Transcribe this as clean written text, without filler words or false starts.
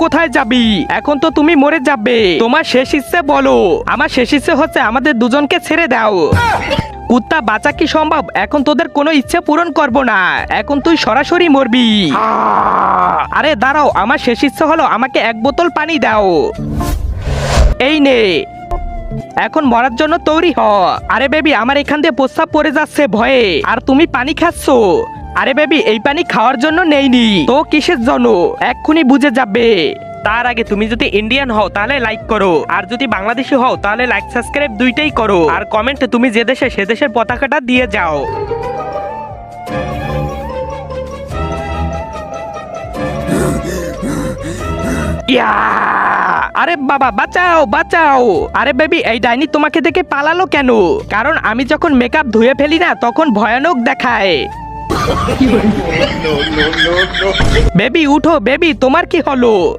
কোথায় যাবি? এখন তো তুমি মরে যাবে। তোমার শেষ ইচ্ছে বলো। আমার শেষ ইচ্ছে হচ্ছে আমাদের দুজনকে ছেড়ে দাও। কুত্তা বাঁচা কি সম্ভব? এখন তোদের কোনো ইচ্ছে পূরণ করব না। এখন তুই সরাসরি মরবি। আরে দাঁড়াও, আমার শেষ ইচ্ছে হলো আমাকে 1 বোতল পানি দাও। এই নে, এখন মরার জন্য তৈরি হ। আরে বেবি, আমার এখান দিয়ে প্রস্রাব পড়ে যাচ্ছে ভয়ে, আর তুমি পানি খাচ্ছ। আরে বেবি, এই পানি খাওয়ার জন্য নেইনি তো কিসের জন্য এক্ষুনি বুঝে যাবে। তার আগে তুমি যদি ইন্ডিয়ান হও তাহলে লাইক করো, আর যদি বাংলাদেশি হও তাহলে লাইক সাবস্ক্রাইব দুইটাই করো, আর কমেন্টে তুমি যে দেশে সে দেশের পতাকাটা দিয়ে যাও। ইয়া! আরে বাবা, বাঁচাও বাঁচাও। আরে বেবি, এই ডাইনি তোমাকে দেখে পালালো কেন? কারণ আমি যখন মেকআপ ধুয়ে ফেলি না তখন ভয়ানক দেখায়। বেবি উঠো, বেবি তোমার কি হলো?